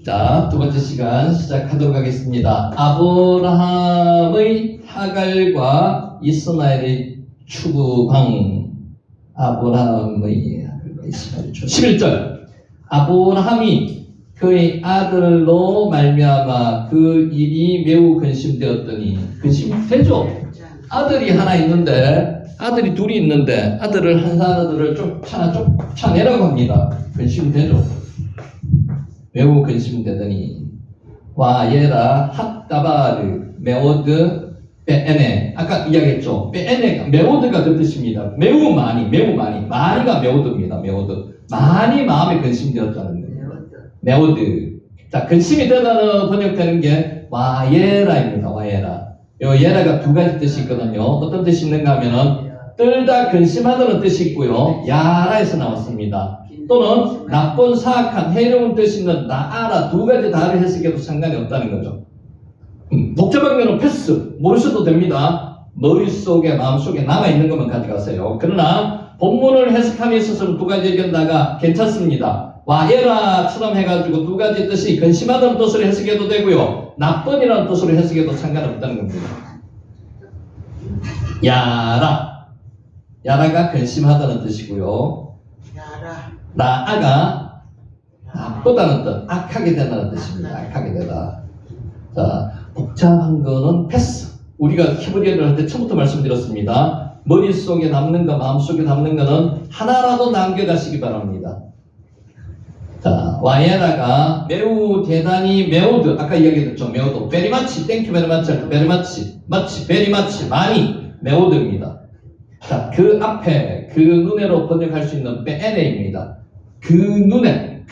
자, 두 번째 시간 시작하도록 하겠습니다. 아브라함의 하갈과 이스마엘의 추구방. 아브라함의 하갈과 이스마엘의 추구. 11절. 아브라함이 그의 아들로 말미암아 그 일이 매우 근심되었더니. 근심되죠? 아들이 하나 있는데, 아들이 둘이 있는데 아들을 한 아들을 쫓아내라고 합니다. 근심되죠? 매우 근심되더니 와예라 핫다바르 메오드 베에네. 아까 이야기했죠. 베에네 메오드가 그 뜻입니다. 매우 많이 많이가 메오드입니다. 메오드 많이 마음에 근심되었다는 거예요. 메오드. 자, 근심이 되다는 번역되는 게 와예라입니다. 와예라. 요 예라가 두 가지 뜻이 있거든요. 어떤 뜻이 있는가 하면은 떨다 근심하다는 뜻이 있고요. 야라에서 나왔습니다. 또는 나쁜 사악한 해로운 뜻이 있는 나아라. 두 가지 다를 해석해도 상관이 없다는 거죠. 복잡한 거는 패스 모르셔도 됩니다. 머릿속에 마음속에 남아있는 것만 가져가세요. 그러나 본문을 해석함에 있어서는 두 가지 의견다가 괜찮습니다. 와에라처럼 해가지고 두 가지 뜻이 근심하다는 뜻으로 해석해도 되고요. 나쁜이라는 뜻으로 해석해도 상관없다는 겁니다. 야라가 근심하다는 뜻이고요. 나아가 나쁘다는 뜻, 악하게 된다는 뜻입니다. 악하게 되다. 자, 복잡한 거는 패스. 우리가 히브리어를 할 때 처음부터 말씀드렸습니다. 머릿속에 남는 거, 마음속에 남는 거는 하나라도 남겨가시기 바랍니다. 자, 와예라가 매우 대단히 메오드. 아까 이야기했죠. 메오드. 베리마치, 땡큐 베리마치 할 때 베리마치, 베리마치, 많이 메오드입니다. 자, 그 앞에 그 눈에로 번역할 수 있는 베에네입니다. 그 눈안에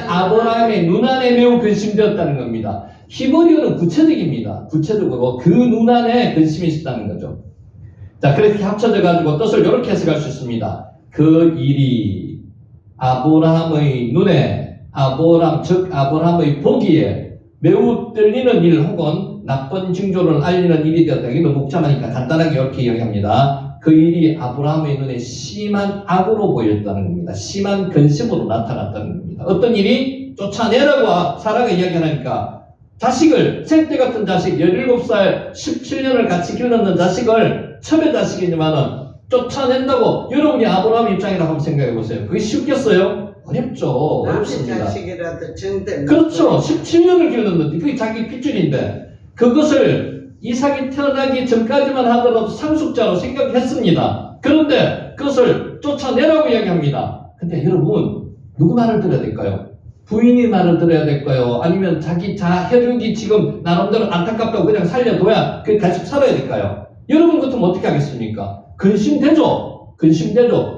아브라함의 눈안에 매우 근심되었다는 겁니다. 히브리어는 구체적입니다. 구체적으로 그 눈안에 근심이 있었다는 거죠. 자, 그렇게 합쳐져 가지고 뜻을 이렇게 해석할 수 있습니다. 그 일이 아브라함의 눈에, 즉 아브라함의 보기에 매우 떨리는 일 혹은 나쁜 징조를 알리는 일이 되었다. 이게 너무 복잡하니까 간단하게 이렇게 이야기합니다. 그 일이 아브라함의 눈에 심한 악으로 보였다는 겁니다. 심한 근심으로 나타났다는 겁니다. 어떤 일이? 쫓아내라고 사라가 이야기하니까 자식을, 생때 같은 자식, 17살, 17년을 같이 길렀는 자식을, 첩의 자식이지만은 쫓아낸다고. 여러분이 아브라함 입장이라고 한번 생각해 보세요. 그게 쉽겠어요? 어렵죠. 어렵습니다. 자식이라도 정대. 그렇죠. 17년을 길렀는데 그게 자기 핏줄인데 그것을 이삭이 태어나기 전까지만 하더라도 상속자로 생각했습니다. 그런데 그것을 쫓아내라고 이야기합니다. 근데 여러분, 누구 말을 들어야 될까요? 부인이 말을 들어야 될까요? 아니면 자기 혈육이 지금 나름대로 안타깝다고 그냥 살려둬야 그게 다시 살아야 될까요? 여러분 같으면 어떻게 하겠습니까? 근심되죠?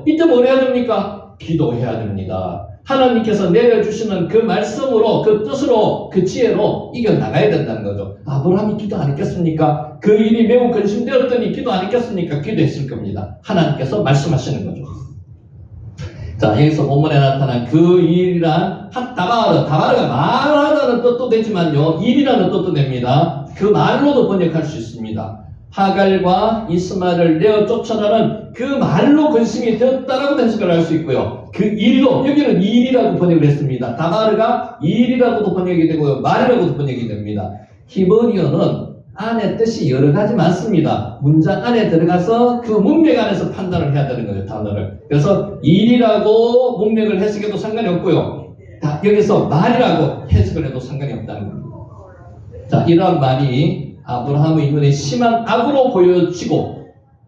이때 뭘 해야 됩니까? 기도해야 됩니다. 하나님께서 내려주시는 그 말씀으로, 그 뜻으로, 그 지혜로 이겨나가야 된다는 거죠. 아브라함이 기도 안 했겠습니까? 그 일이 매우 근심되었더니 기도 안 했겠습니까? 기도했을 겁니다. 하나님께서 말씀하시는 거죠. 자, 여기서 본문에 나타난 그 일이란 다바르가 말하다는 뜻도 되지만요, 일이라는 뜻도 됩니다. 그 말로도 번역할 수 있습니다. 하갈과 이스마엘을 내어 쫓아나는 그 말로 근심이 되었다라고 해석을 할 수 있고요. 그 일로, 여기는 일이라고 번역을 했습니다. 다바르가 일이라고도 번역이 되고요. 말이라고도 번역이 됩니다. 히브리어는 안에 뜻이 여러 가지 많습니다. 문장 안에 들어가서 그 문맥 안에서 판단을 해야 되는 거죠, 단어를. 그래서 일이라고 문맥을 해석해도 상관이 없고요. 여기서 말이라고 해석을 해도 상관이 없다는 겁니다. 자, 이러한 말이 아브라함의 눈에 심한 악으로 보여지고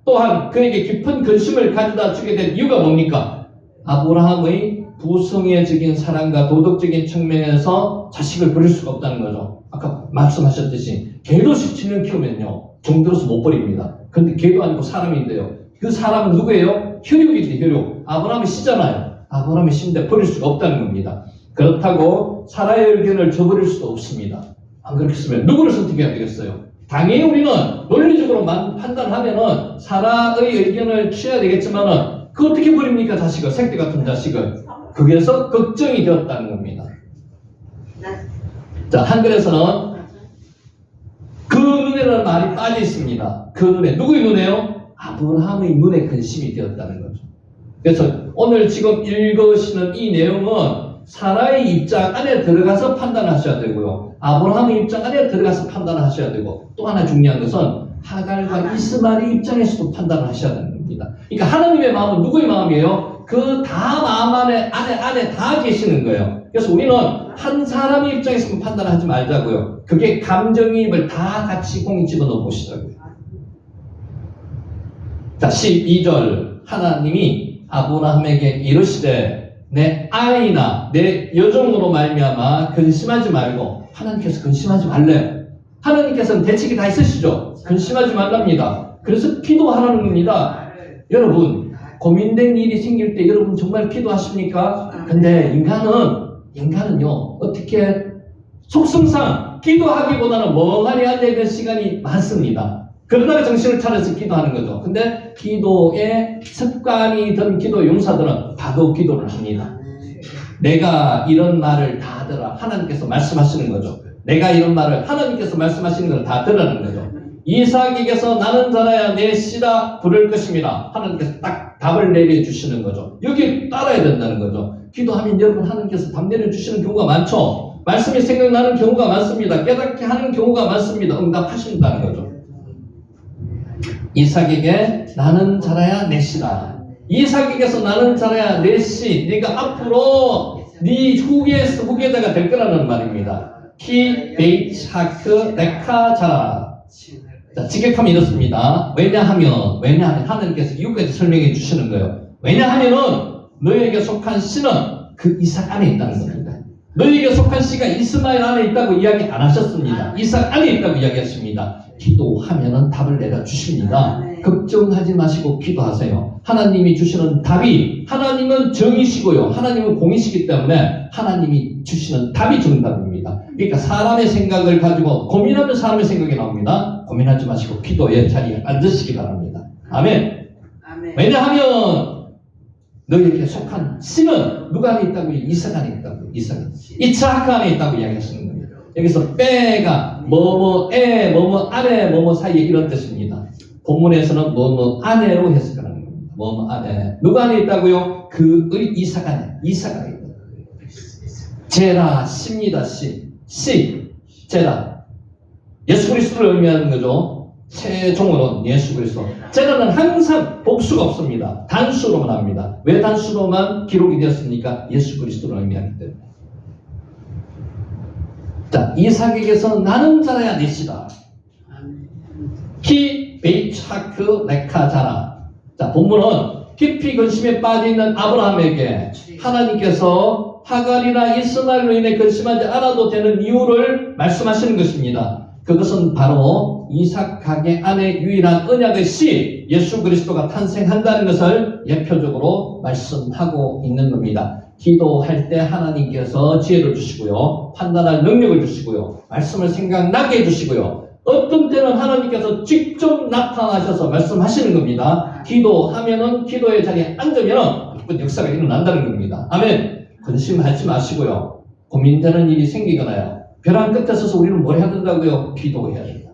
또한 그에게 깊은 근심을 가져다 주게 된 이유가 뭡니까? 아브라함의 부성애적인 사랑과 도덕적인 측면에서 자식을 버릴 수가 없다는 거죠. 아까 말씀하셨듯이 개도 17년 키우면요 정들어서 못 버립니다. 근데 개도 아니고 사람인데요. 그 사람은 누구예요? 혈육이지, 혈육. 아브라함의 씨잖아요. 아브라함의 씨인데 버릴 수가 없다는 겁니다. 그렇다고 사라의 의견을 저버릴 수도 없습니다. 안 그렇겠으면 누구를 선택해야 되겠어요? 당연히 우리는 논리적으로만 판단하면은 사라의 의견을 취해야 되겠지만은 그 어떻게 버립니까? 자식을, 생태 같은 자식을. 거기에서 걱정이 되었다는 겁니다. 자, 한글에서는 그 눈에라는 말이 빠져 있습니다. 그 눈에. 누구의 눈에요? 아브라함의 눈에 근심이 되었다는 거죠. 그래서 오늘 지금 읽으시는 이 내용은 사라의 입장 안에 들어가서 판단하셔야 되고요. 아브라함의 입장 안에 들어가서 판단하셔야 되고, 또 하나 중요한 것은 하갈과 이스마엘의 입장에서도 판단을 하셔야 되는 겁니다. 그러니까 하나님의 마음은 누구의 마음이에요? 그 다 마음 안에 다 계시는 거예요. 그래서 우리는 한 사람의 입장에서 판단하지 말자고요. 그게 감정이입을 다 같이 공이 집어넣어 보시자고요. 자, 12절 하나님이 아브라함에게 이르시되 내 아이나 내 여종으로 말미암아 근심하지 말고, 하나님께서 근심하지 말래요. 하나님께서는 대책이 다 있으시죠. 근심하지 말랍니다. 그래서 기도하라는 겁니다. 여러분, 고민된 일이 생길 때 여러분 정말 기도하십니까? 근데 인간은요 어떻게 속성상 기도하기보다는 멍하니 앉아있는 시간이 많습니다. 그러다가 정신을 차려서 기도하는 거죠. 근데 기도의 습관이 든 기도 용사들은 바로 기도를 합니다. 내가 이런 말을 다 들어, 하나님께서 말씀하시는 거죠. 내가 이런 말을 하나님께서 말씀하시는 걸 다 들으라는 거죠. 이삭에게서 나는 자라야 내 씨라 부를 것입니다. 하나님께서 딱 답을 내려주시는 거죠. 여기 따라야 된다는 거죠. 기도하면 여러분 하나님께서 답 내려주시는 경우가 많죠. 말씀이 생각나는 경우가 많습니다. 깨닫게 하는 경우가 많습니다. 응답하신다는 거죠. 이삭에게 나는 자라야 내 씨라. 이삭에게서 나는 자라야 내 씨. 네가 앞으로 네 후계자가 될 거라는 말입니다. 키 베이트 하크 레카 자라. 자, 직역하면 이렇습니다. 왜냐하면 하나님께서 이유까지 설명해 주시는 거예요. 왜냐하면은 너희에게 속한 씨는 그 이삭 안에 있다는 겁니다. 너희에게 속한 씨가 이스마엘 안에 있다고 이야기 안 하셨습니다. 이삭 안에 있다고 이야기했습니다. 기도하면은 답을 내려 주십니다. 걱정하지 마시고 기도하세요. 하나님이 주시는 답이, 하나님은 정이시고요, 하나님은 공이시기 때문에 하나님이 주시는 답이 정답입니다. 그러니까 사람의 생각을 가지고 고민하면 사람의 생각이 나옵니다. 고민하지 마시고 기도의 자리에 앉으시기 바랍니다. 아멘. 왜냐하면 너희에게 속한 씨는 누가 안에 있다고요? 이삭 안에 있다고요. 이삭 안에 있다고 이야기하시는 겁니다. 여기서 빼가 뭐뭐에 뭐뭐 안에 뭐뭐 사이에 이런 뜻입니다. 본문에서는 뭐뭐 안에로 해석하는 겁니다. 뭐뭐 안에 누가 안에 있다고요? 그의 이삭 안에 있다. 제라 씨입니다. 씨 제라 예수 그리스도를 의미하는 거죠. 최종으로는 예수 그리스도. 제라는 항상 복수가 없습니다. 단수로만 합니다. 왜 단수로만 기록이 되었습니까? 예수 그리스도를 의미하기 때문에. 자, 이삭에게서 나는 자라야 내 씨다. 키 베이차크 레카 자라. 자, 본문은 깊이 근심에 빠져있는 아브라함에게 하나님께서 하갈이나 이스마엘로 인해 근심하지 않아도 되는 이유를 말씀하시는 것입니다. 그것은 바로 이삭 가게 안에 유일한 언약의 씨 예수 그리스도가 탄생한다는 것을 예표적으로 말씀하고 있는 겁니다. 기도할 때 하나님께서 지혜를 주시고요, 판단할 능력을 주시고요, 말씀을 생각나게 해주시고요, 어떤 때는 하나님께서 직접 나타나셔서 말씀하시는 겁니다. 기도하면은, 기도의 자리에 앉으면은 기쁜 역사가 일어난다는 겁니다. 아멘. 근심하지 마시고요, 고민되는 일이 생기거나요, 벼랑 끝에 서서 우리는 뭘 해야 된다고요? 기도해야 된다.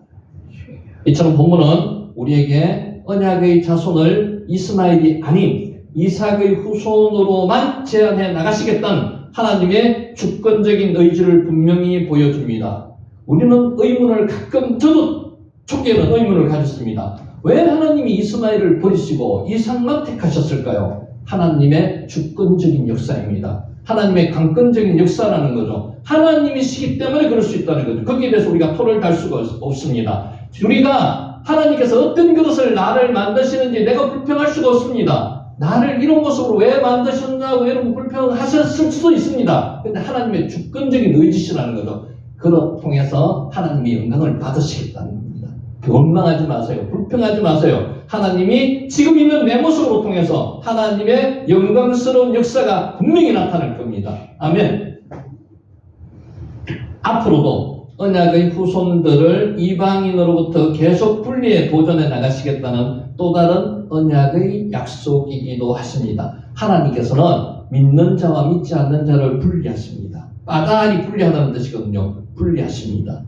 이처럼 본문은 우리에게 언약의 자손을 이스마엘이 아닌 이삭의 후손으로만 제한해 나가시겠다는 하나님의 주권적인 의지를 분명히 보여줍니다. 우리는 의문을 가끔, 저도 초기에는 의문을 가졌습니다. 왜 하나님이 이스마엘을 버리시고 이삭만 택하셨을까요? 하나님의 주권적인 역사입니다. 하나님의 강권적인 역사라는 거죠. 하나님이시기 때문에 그럴 수 있다는 거죠. 거기에 대해서 우리가 토를 달 수가 없습니다. 우리가 하나님께서 어떤 그릇을 나를 만드시는지 내가 불평할 수가 없습니다. 나를 이런 모습으로 왜 만드셨냐고 여러분 불평하셨을 수도 있습니다. 근데 하나님의 주권적인 의지시라는 거죠. 그로 통해서 하나님의 영광을 받으시겠다는 겁니다. 원망하지 마세요. 불평하지 마세요. 하나님이 지금 있는 내 모습으로 통해서 하나님의 영광스러운 역사가 분명히 나타날 겁니다. 아멘. 앞으로도 언약의 후손들을 이방인으로부터 계속 분리해 도전해 나가시겠다는 또 다른 언약의 약속이기도 하십니다. 하나님께서는 믿는 자와 믿지 않는 자를 분리하십니다. 빠다니 분리하다는 뜻이거든요. 분리하십니다.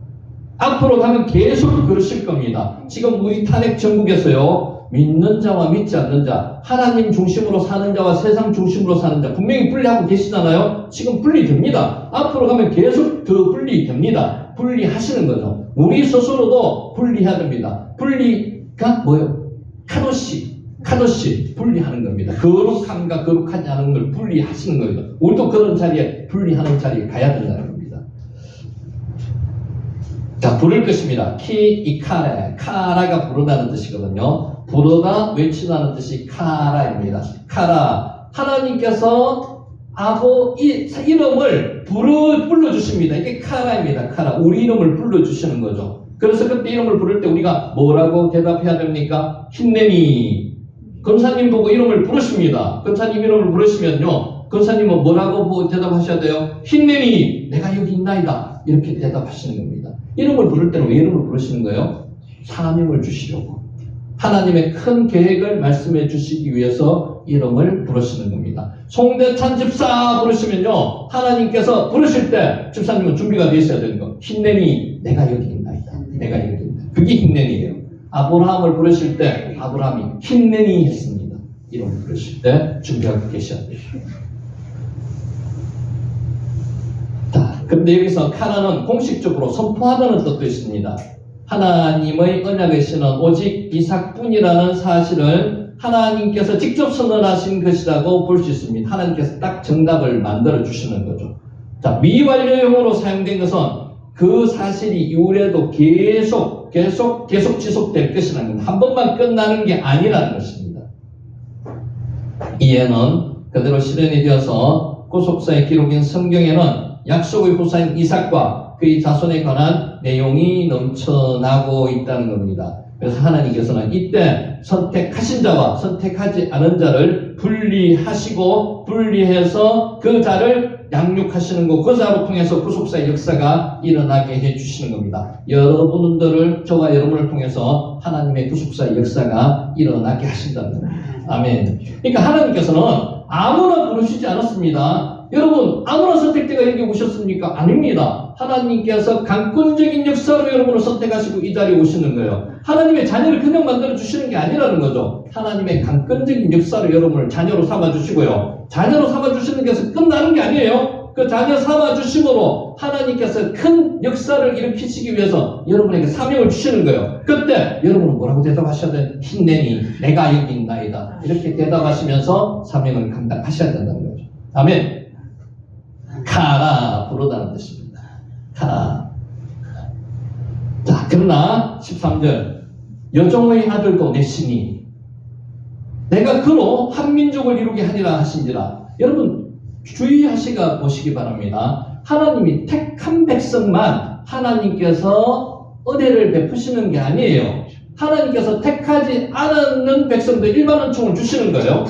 앞으로 가면 계속 그러실 겁니다. 지금 우리 탄핵 전국에서요, 믿는 자와 믿지 않는 자, 하나님 중심으로 사는 자와 세상 중심으로 사는 자 분명히 분리하고 계시잖아요. 지금 분리됩니다. 앞으로 가면 계속 더 분리됩니다. 분리하시는 거죠. 우리 스스로도 분리해야 됩니다. 분리가 뭐예요? 카도시 분리하는 겁니다. 거룩함과 거룩하지 않은 걸 분리하시는 거예요. 우리도 그런 자리에 분리하는 자리에 가야 된다는 겁니다. 자, 부를 것입니다. 이카레, 카라가 부르다는 뜻이거든요. 부르다, 외치다는 뜻이 카라입니다. 카라, 하나님께서 이름을 불러주십니다. 이게 카라입니다. 카라, 우리 이름을 불러주시는 거죠. 그래서 그때 이름을 부를 때 우리가 뭐라고 대답해야 됩니까? 힌내니. 권사님 보고 이름을 부르십니다. 권사님 이름을 부르시면요, 권사님은 뭐라고 대답하셔야 돼요? 힌내니 내가 여기 있나이다. 이렇게 대답하시는 겁니다. 이름을 부를 때는 왜 이름을 부르시는 거예요? 사명을 주시려고. 하나님의 큰 계획을 말씀해 주시기 위해서 이름을 부르시는 겁니다. 송대찬 집사 부르시면요, 하나님께서 부르실 때 집사님은 준비가 되어 있어야 되는 거. 힌내니 내가 여기 있나이다. 내가 여기 있다. 그게 힌내니예요. 아브라함을 부르실 때 아브라함이 힌내니 했습니다. 이름을 부르실 때 준비하고 계셔야 돼요. 자, 근데 여기서 카라는 공식적으로 선포하다는 뜻도 있습니다. 하나님의 언약의 신은 오직 이삭뿐이라는 사실을 하나님께서 직접 선언하신 것이라고 볼 수 있습니다. 하나님께서 딱 정답을 만들어 주시는 거죠. 자, 미완료형으로 사용된 것은 그 사실이 이후에도 계속 지속될 것이라는 겁니다. 한 번만 끝나는 게 아니라는 것입니다. 이에는 그대로 실현이 되어서 구속사의 기록인 성경에는 약속의 후사인 이삭과 그의 자손에 관한 내용이 넘쳐나고 있다는 겁니다. 그래서 하나님께서는 이때 선택하신 자와 선택하지 않은 자를 분리해서 그 자를 양육하시는 것, 그 자로 통해서 구속사의 역사가 일어나게 해주시는 겁니다. 여러분들을, 저와 여러분을 통해서 하나님의 구속사의 역사가 일어나게 하신다는 겁니다. 아멘. 그러니까 하나님께서는 아무나 부르시지 않았습니다. 여러분, 아무나 선택자가 여기 오셨습니까? 아닙니다. 하나님께서 강권적인 역사로 여러분을 선택하시고 이 자리에 오시는 거예요. 하나님의 자녀를 그냥 만들어주시는 게 아니라는 거죠. 하나님의 강권적인 역사로 여러분을 자녀로 삼아주시고요. 자녀로 삼아주시는 것은 끝나는 게 아니에요. 그 자녀 삼아주심으로 하나님께서 큰 역사를 일으키시기 위해서 여러분에게 사명을 주시는 거예요. 그때 여러분은 뭐라고 대답하셔야 돼? 힘내니 내가 여기 있나이다. 이렇게 대답하시면서 사명을 감당하셔야 된다는 거죠. 아멘. 카라, 부르다는 뜻입니다. 카라. 자, 그러나 13절, 여종의 아들도 내 신이 내가 그로 한 민족을 이루게 하리라 하신지라. 여러분 주의하시가 보시기 바랍니다. 하나님이 택한 백성만 하나님께서 은혜를 베푸시는 게 아니에요. 하나님께서 택하지 않는 백성들 일반 은총을 주시는 거예요.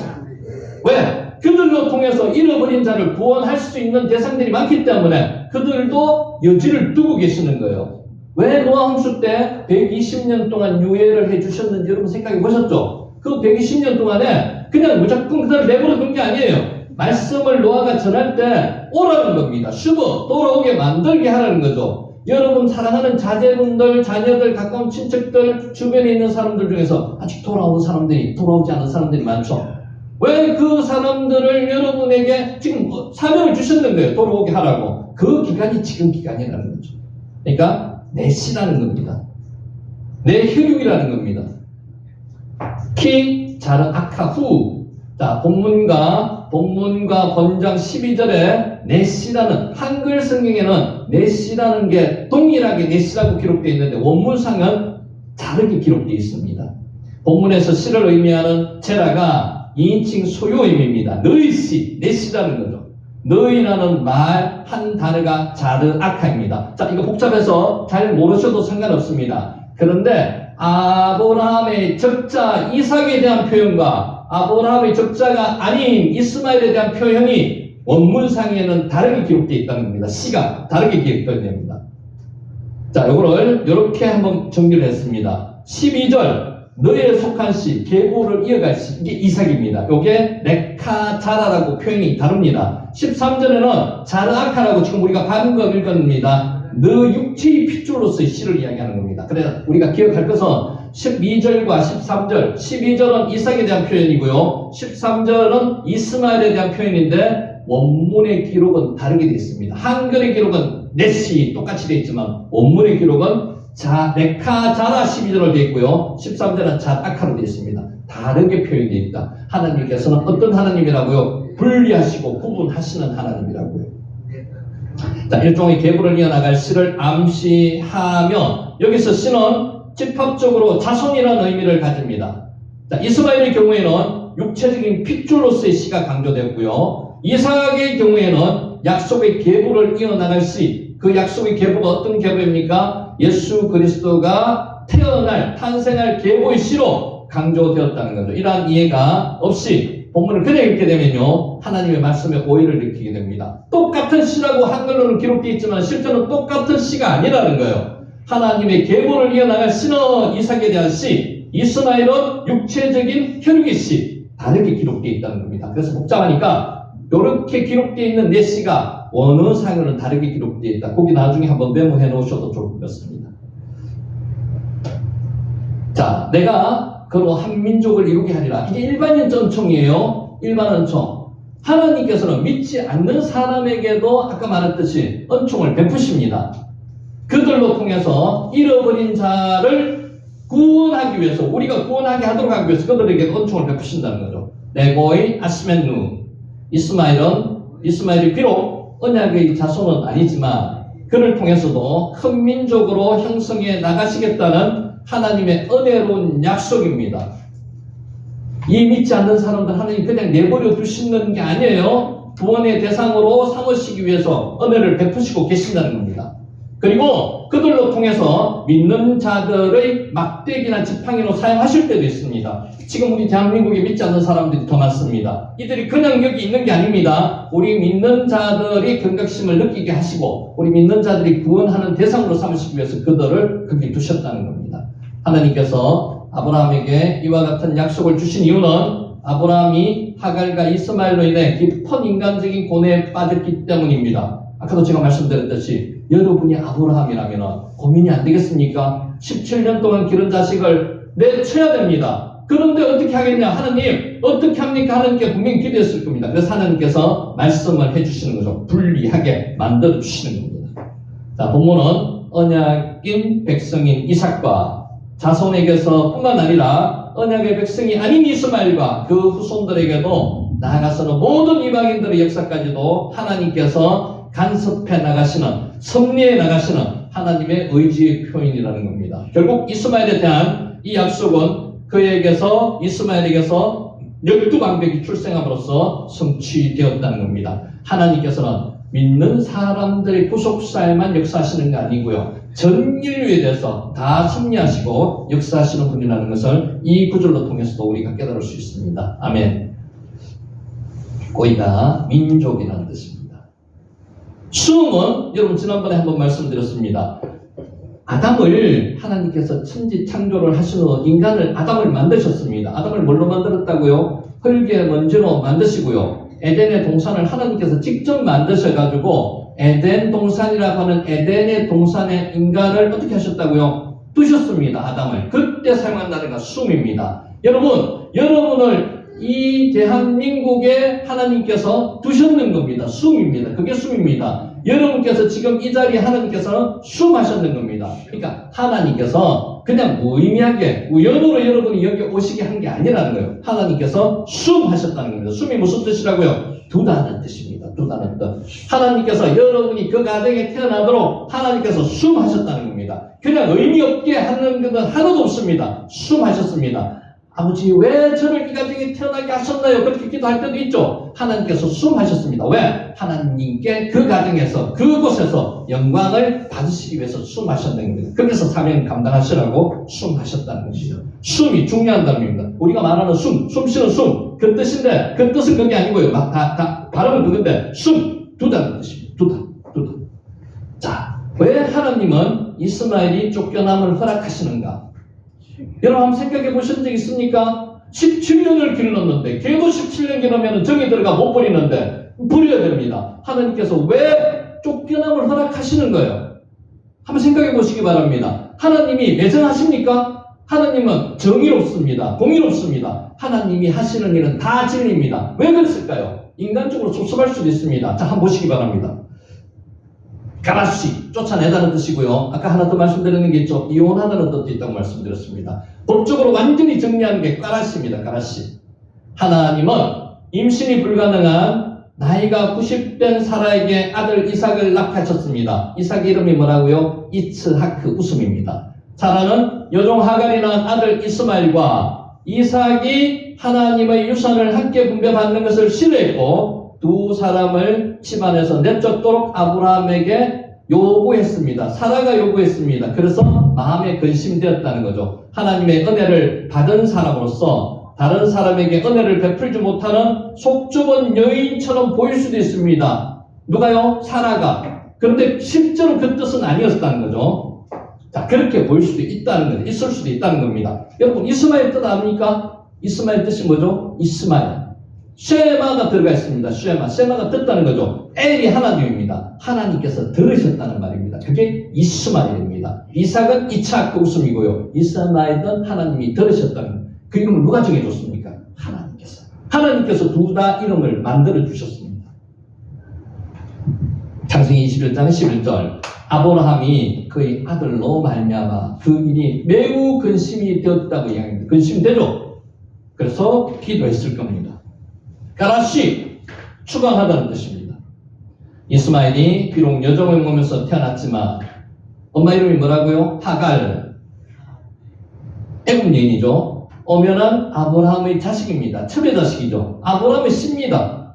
왜? 그들로 통해서 잃어버린 자를 구원할 수 있는 대상들이 많기 때문에 그들도 여지를 두고 계시는 거예요. 왜 노아 홍수 때 120년 동안 유예를 해주셨는지 여러분 생각해 보셨죠? 그 120년 동안에 그냥 무조건 그들을 내버려 둔 게 아니에요. 말씀을 노아가 전할 때 오라는 겁니다. 슈브, 돌아오게 만들게 하라는 거죠. 여러분 사랑하는 자제분들, 자녀들, 가까운 친척들, 주변에 있는 사람들 중에서 아직 돌아오지 않은 사람들이 많죠. 왜 그 사람들을 여러분에게 지금 사명을 주셨는 거예요. 돌아오게 하라고. 그 기간이 지금 기간이라는 거죠. 그러니까 내 씨라는 겁니다. 내 혈육이라는 겁니다. 키 자르 아카 후. 자, 본문과 본장 12절에 내 씨라는, 한글 성경에는 내 씨라는 게 동일하게 내 씨라고 기록되어 있는데 원문상은 다르게 기록되어 있습니다. 본문에서 씨를 의미하는 제라가 2인칭 소유임입니다. 너희 씨, 내 씨라는 거죠. 너희라는 말 한 단어가 자르 아카입니다. 자, 이거 복잡해서 잘 모르셔도 상관없습니다. 그런데 아브라함의 적자 이삭에 대한 표현과 아브라함의 적자가 아닌 이스마엘에 대한 표현이 원문상에는 다르게 기록되어 있다는 겁니다. 씨가 다르게 기록되어 됩니다. 자, 이거를 이렇게 한번 정리를 했습니다. 12절 너희에 속한 씨, 계보를 이어갈 씨, 이게 이삭입니다. 이게 레카자라라고 표현이 다릅니다. 13절에는 자르아카라고 지금 우리가 방금 읽었습니다. 너 육체의 핏줄로서의 씨를 이야기하는 겁니다. 그래서 우리가 기억할 것은 12절과 13절, 12절은 이삭에 대한 표현이고요. 13절은 이스마엘에 대한 표현인데 원문의 기록은 다르게 되어 있습니다. 한글의 기록은 넷이 똑같이 되어 있지만 원문의 기록은 레카 자라 12절로 되어 있고요. 13절은 자다카로 되어 있습니다. 다르게 표현되어 있다. 하나님께서는 어떤 하나님이라고요? 분리하시고 구분하시는 하나님이라고요. 자, 일종의 계보를 이어나갈 씨를 암시하며 여기서 씨는 집합적으로 자손이라는 의미를 가집니다. 자, 이스마엘의 경우에는 육체적인 핏줄로서의 씨가 강조됐고요. 이삭의 경우에는 약속의 계보를 이어나갈 씨, 그 약속의 계보가 어떤 계보입니까? 예수 그리스도가 탄생할 계보의 씨로 강조되었다는 거죠. 이러한 이해가 없이 본문을 그냥 읽게 되면요, 하나님의 말씀에 오해를 느끼게 됩니다. 똑같은 씨라고 한글로는 기록되어 있지만 실제는 똑같은 씨가 아니라는 거예요. 하나님의 계보를 이어나갈 씨는 이삭에 대한 씨, 이스마엘은 육체적인 혈육의 씨, 다르게 기록되어 있다는 겁니다. 그래서 복잡하니까 이렇게 기록되어 있는 네 씨가 어느 상으로는 다르게 기록되어 있다. 거기 나중에 한번 메모해 놓으셔도 좋을 것 같습니다. 자, 내가 그로 한 민족을 이루게 하리라. 이게 일반인 은총이에요. 일반 은총. 하나님께서는 믿지 않는 사람에게도 아까 말했듯이 은총을 베푸십니다. 그들로 통해서 잃어버린 자를 구원하기 위해서, 우리가 구원하게 하도록 하기 위해서 그들에게 은총을 베푸신다는 거죠. 네고이 아스멘누. 이스마엘이 비록 언약의 자손은 아니지만 그를 통해서도 큰 민족으로 형성해 나가시겠다는 하나님의 은혜로운 약속입니다. 이 믿지 않는 사람들 하나님 그냥 내버려 두시는 게 아니에요. 구원의 대상으로 삼으시기 위해서 은혜를 베푸시고 계신다는 겁니다. 그리고 그들로 통해서 믿는 자들의 막대기나 지팡이로 사용하실 때도 있습니다. 지금 우리 대한민국에 믿지 않는 사람들이 더 많습니다. 이들이 그냥 여기 있는 게 아닙니다. 우리 믿는 자들이 경각심을 느끼게 하시고 우리 믿는 자들이 구원하는 대상으로 삼으시기 위해서 그들을 거기 두셨다는 겁니다. 하나님께서 아브라함에게 이와 같은 약속을 주신 이유는 아브라함이 하갈과 이스마엘로 인해 깊은 인간적인 고뇌에 빠졌기 때문입니다. 아까도 제가 말씀드렸듯이 여러분이 아브라함이라면 고민이 안 되겠습니까? 17년 동안 기른 자식을 내쳐야 됩니다. 그런데 어떻게 하겠냐? 하나님 어떻게 합니까? 하나님께 분명히 기도했을 겁니다. 그래서 하나님께서 말씀을 해주시는 거죠. 불리하게 만들어주시는 겁니다. 자, 본문은 언약인 백성인 이삭과 자손에게서 뿐만 아니라 언약의 백성이 아닌 이스마엘과 그 후손들에게도 나아가서는 모든 이방인들의 역사까지도 하나님께서 간섭해 나가시는, 섭리해 나가시는 하나님의 의지의 표현이라는 겁니다. 결국 이스마엘에 대한 이 약속은 이스마엘에게서 12방백이 출생함으로써 성취되었다는 겁니다. 하나님께서는 믿는 사람들의 구속사에만 역사하시는 게 아니고요. 전 인류에 대해서 다 섭리하시고 역사하시는 분이라는 것을 이 구절로 통해서도 우리가 깨달을 수 있습니다. 아멘. 고이가 민족이라는 뜻입니다. 수음은 여러분 지난번에 한번 말씀드렸습니다. 아담을 하나님께서 천지 창조를 하신 후 아담을 만드셨습니다. 아담을 뭘로 만들었다고요? 흙의 먼지로 만드시고요. 에덴의 동산을 하나님께서 직접 만드셔가지고 에덴 동산이라고 하는 에덴의 동산에 인간을 어떻게 하셨다고요? 두셨습니다. 아담을. 그때 사용한 단어가 수음입니다. 여러분을 이 대한민국에 하나님께서 두셨는 겁니다. 수음입니다. 그게 수음입니다. 여러분께서 지금 이 자리에 하나님께서는 수음하셨는 겁니다. 그러니까 하나님께서 그냥 무의미하게 우연으로 여러분이 여기 오시게 한 게 아니라는 거예요. 하나님께서 수음하셨다는 겁니다. 수음이 무슨 뜻이라고요? 두다는 뜻입니다. 두다는 뜻. 하나님께서 여러분이 그 가정에 태어나도록 하나님께서 수음하셨다는 겁니다. 그냥 의미 없게 하는 것은 하나도 없습니다. 수음하셨습니다. 아버지 왜 저를 이 가정에 태어나게 하셨나요? 그렇게 기도할 때도 있죠. 하나님께서 수음하셨습니다. 왜? 하나님께 그 가정에서 그곳에서 영광을 받으시기 위해서 수음하셨다는 겁니다. 그래서 사명 감당하시라고 수음하셨다는 것이죠. 수음이 중요한 단어입니다. 우리가 말하는 숨쉬는 숨, 그 뜻인데 그 뜻은 그게 아니고요. 다 발음은 그건데 두다는 뜻입니다. 두다. 자, 왜 하나님은 이스마엘이 쫓겨남을 허락하시는가? 여러분 한번 생각해 보신 적 있습니까? 17년을 길렀는데 걔도 17년 길으면 정이 들어가 못 버리는데 버려야 됩니다. 하나님께서 왜 쫓겨남을 허락하시는 거예요? 한번 생각해 보시기 바랍니다. 하나님이 매정하십니까? 하나님은 정의롭습니다. 공의롭습니다. 하나님이 하시는 일은 다 진리입니다. 왜 그랬을까요? 인간적으로 섭섭할 수도 있습니다. 자, 한번 보시기 바랍니다. 가라시, 쫓아내다는 뜻이고요. 아까 하나 더 말씀드리는 게 있죠. 이혼하다는 뜻도 있다고 말씀드렸습니다. 법적으로 완전히 정리하는 게 가라시입니다. 가라시. 하나님은 임신이 불가능한 나이가 90된 사라에게 아들 이삭을 낳게 하셨습니다. 이삭의 이름이 뭐라고요? 이츠하크, 웃음입니다. 사라는 여종 하갈이 낳은 아들 이스마엘과 이삭이 하나님의 유산을 함께 분배받는 것을 싫어했고 두 사람을 집안에서 내쫓도록 아브라함에게 요구했습니다. 사라가 요구했습니다. 그래서 마음에 근심되었다는 거죠. 하나님의 은혜를 받은 사람으로서 다른 사람에게 은혜를 베풀지 못하는 속 좁은 여인처럼 보일 수도 있습니다. 누가요? 사라가. 그런데 실제로 그 뜻은 아니었다는 거죠. 자, 그렇게 보일 수도 있다는 거죠. 있을 수도 있다는 겁니다. 여러분, 이스마엘 뜻 압니까? 이스마엘 뜻이 뭐죠? 이스마엘. 쉐마가 들어가 있습니다. 쉐마가 듣다는 거죠. 엘이 하나님입니다. 하나님께서 들으셨다는 말입니다. 그게 이스마엘입니다. 이삭은 이차크 웃음이고요. 이스마엘은 하나님이 들으셨다는 그 이름을 누가 정해줬습니까? 하나님께서. 하나님께서 둘 다 이름을 만들어 주셨습니다. 창세기 21장 11절. 아브라함이 그의 아들로 말미암아 그 일이 매우 근심이 되었다고 이야기합니다. 근심되죠? 그래서 기도했을 겁니다. 가라시, 추방하다는 뜻입니다. 이스마엘이 비록 여종의 몸에서 태어났지만 엄마 이름이 뭐라고요? 하갈. 애굽 여인이죠. 엄연한 아브라함의 자식입니다. 첩의 자식이죠. 아브라함의 씨입니다.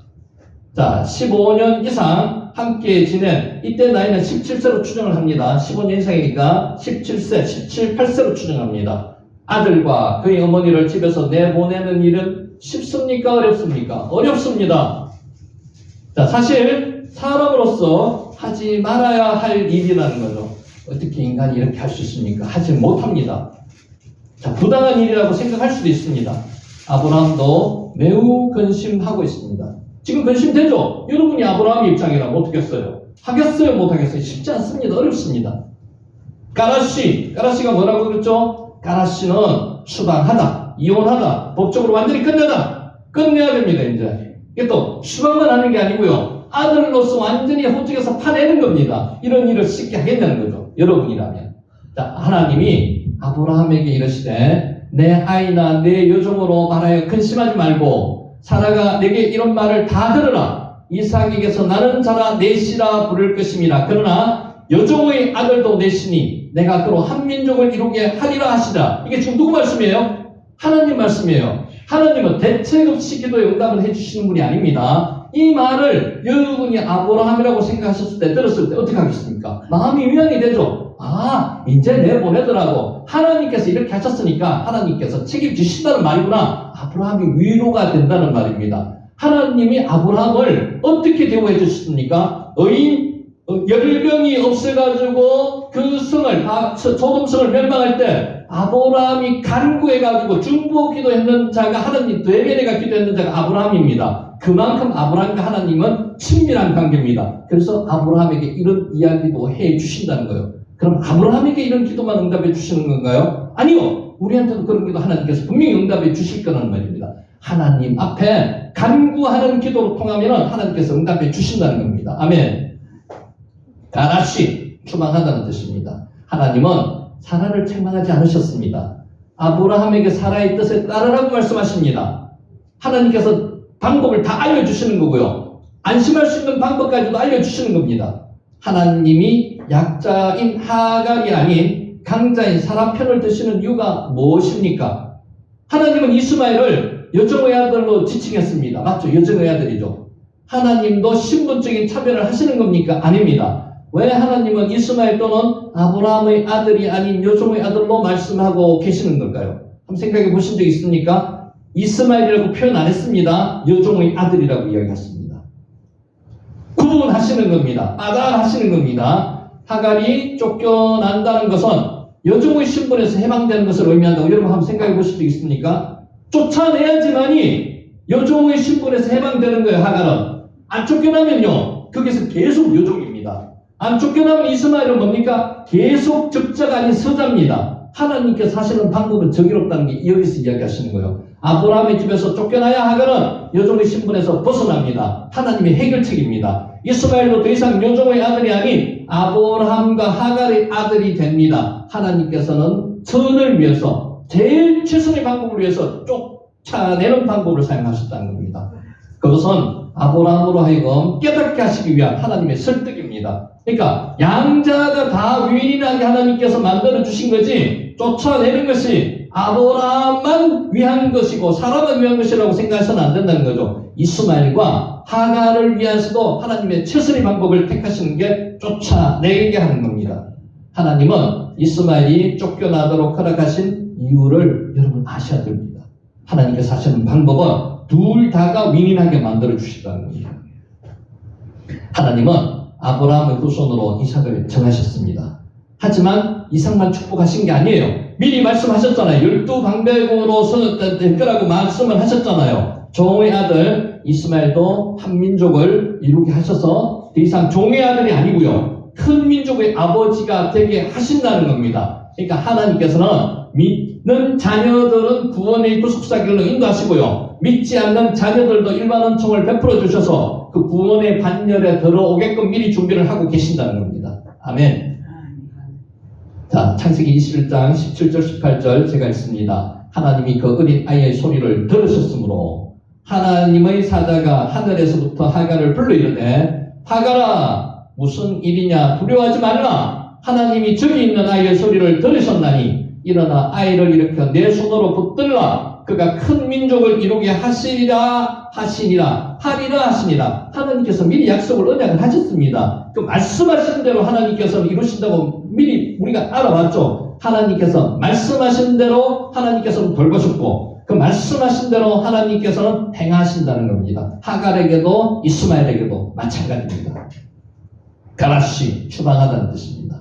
자, 15년 이상 함께 지낸 이때 나이는 17세로 추정을 합니다. 15년 이상이니까 17세, 17, 8세로 추정합니다. 아들과 그의 어머니를 집에서 내보내는 일은 쉽습니까? 어렵습니까? 어렵습니다. 자, 사실 사람으로서 하지 말아야 할 일이라는 거죠. 어떻게 인간이 이렇게 할 수 있습니까? 하지 못합니다. 자, 부당한 일이라고 생각할 수도 있습니다. 아브라함도 매우 근심하고 있습니다. 지금 근심되죠? 여러분이 아브라함 입장이라면 어떻게 했어요? 하겠어요? 못하겠어요? 쉽지 않습니다. 어렵습니다. 가라시가 뭐라고 그랬죠? 가라시는 추방하다, 이혼하다, 법적으로 완전히 끝내야 됩니다. 이제 이게 또 추방만 하는 게 아니고요. 아들로서 완전히 호적에서 파내는 겁니다. 이런 일을 쉽게 하겠다는 거죠. 여러분이라면. 자, 하나님이 아브라함에게 이르시되 내 아이나 내 여종으로 말하여 근심하지 말고 사라가 내게 이런 말을 다 들으라. 이삭에게서 나는 자라 내 씨라 부를 것임이라. 그러나 여종의 아들도 내 씨니 내가 그로 한 민족을 이루게 하리라 하시라. 이게 지금 누구 말씀이에요? 하나님 말씀이에요. 하나님은 대책 없이 기도에 응답을 해주시는 분이 아닙니다. 이 말을 여러분이 아브라함이라고 생각하셨을 때, 들었을 때 어떻게 하겠습니까? 마음이 위안이 되죠. 아, 이제 내보내더라고. 하나님께서 이렇게 하셨으니까 하나님께서 책임지신다는 말이구나. 아브라함이 위로가 된다는 말입니다. 하나님이 아브라함을 어떻게 대우해 주셨습니까? 열병이 없어가지고 그 성을, 소돔성을 멸망할 때 아브라함이 간구해가지고 중보 기도했는 자가 하나님, 되베네가 기도했는 자가 아브라함입니다. 그만큼 아브라함과 하나님은 친밀한 관계입니다. 그래서 아브라함에게 이런 이야기도 해 주신다는 거예요. 그럼 아브라함에게 이런 기도만 응답해 주시는 건가요? 아니요. 우리한테도 그런 기도 하나님께서 분명히 응답해 주실 거라는 말입니다. 하나님 앞에 간구하는 기도로 통하면 하나님께서 응답해 주신다는 겁니다. 아멘. 가라시, 추방하다는 뜻입니다. 하나님은 사라를 책망하지 않으셨습니다. 아브라함에게 사라의 뜻에 따르라고 말씀하십니다. 하나님께서 방법을 다 알려주시는 거고요. 안심할 수 있는 방법까지도 알려주시는 겁니다. 하나님이 약자인 하갈이 아닌 강자인 사라 편을 드시는 이유가 무엇입니까? 하나님은 이스마엘을 여종의 아들로 지칭했습니다. 맞죠? 여종의 아들이죠. 하나님도 신분적인 차별을 하시는 겁니까? 아닙니다. 왜 하나님은 이스마엘 또는 아브라함의 아들이 아닌 여종의 아들로 말씀하고 계시는 걸까요? 한번 생각해 보신 적 있습니까? 이스마엘이라고 표현 안 했습니다. 여종의 아들이라고 이야기했습니다. 구분하시는 겁니다. 빠달하시는 겁니다. 하갈이 쫓겨난다는 것은 여종의 신분에서 해방되는 것을 의미한다고 여러분 한번 생각해 보실 적 있습니까? 쫓아내야지만이 여종의 신분에서 해방되는 거예요. 하갈은. 안 쫓겨나면요. 거기서 계속 여종입니다. 안 쫓겨나면 이스마엘은 뭡니까? 계속 적자가 아닌 서자입니다. 하나님께서 하시는 방법은 정의롭다는 게 여기서 이야기하시는 거예요. 아브라함의 집에서 쫓겨나야 하거는 여종의 신분에서 벗어납니다. 하나님의 해결책입니다. 이스마엘도 더 이상 여종의 아들이 아닌 아브라함과 하갈의 아들이 됩니다. 하나님께서는 선을 위해서 제일 최선의 방법을 위해서 쫓아내는 방법을 사용하셨다는 겁니다. 그것은 아브라함으로 하여금 깨닫게 하시기 위한 하나님의 설득입니다. 그러니까 양자가 다 유일하게 하나님께서 만들어 주신 거지 쫓아내는 것이 아브라함만 위한 것이고 사람만 위한 것이라고 생각해서는 안 된다는 거죠. 이스마엘과 하갈을 위해서도 하나님의 최선의 방법을 택하시는 게 쫓아내게 하는 겁니다. 하나님은 이스마엘이 쫓겨나도록 허락하신 이유를 여러분 아셔야 됩니다. 하나님께서 하시는 방법은 둘 다가 윈윈하게 만들어 주시다는 겁니다. 하나님은 아브라함의 후손으로 이삭을 정하셨습니다. 하지만 이삭만 축복하신 게 아니에요. 미리 말씀하셨잖아요. 12방백으로서 될 거라고 말씀을 하셨잖아요. 종의 아들 이스마엘도 한 민족을 이루게 하셔서 더 이상 종의 아들이 아니고요. 큰 민족의 아버지가 되게 하신다는 겁니다. 그러니까 하나님께서는 믿는 자녀들은 구원의 구속사 길로 인도하시고요. 믿지 않는 자녀들도 일반 은총을 베풀어 주셔서 그 구원의 반열에 들어오게끔 미리 준비를 하고 계신다는 겁니다. 아멘. 자, 창세기 21장 17절 18절 제가 읽습니다. 하나님이 그 어린 아이의 소리를 들으셨으므로 하나님의 사자가 하늘에서부터 하갈을 불러 이르되 하갈아 무슨 일이냐 두려워하지 말라. 하나님이 저기 있는 아이의 소리를 들으셨나니 일어나 아이를 일으켜 내 손으로 붙들라. 그가 큰 민족을 이루게 하리라 하시니라. 하나님께서 미리 약속을 언약을 하셨습니다. 그 말씀하신 대로 하나님께서는 이루신다고 미리 우리가 알아봤죠. 하나님께서 말씀하신 대로 하나님께서는 돌보셨고 그 말씀하신 대로 하나님께서는 행하신다는 겁니다. 하갈에게도 이스마엘에게도 마찬가지입니다. 가라시 추방하다는 뜻입니다.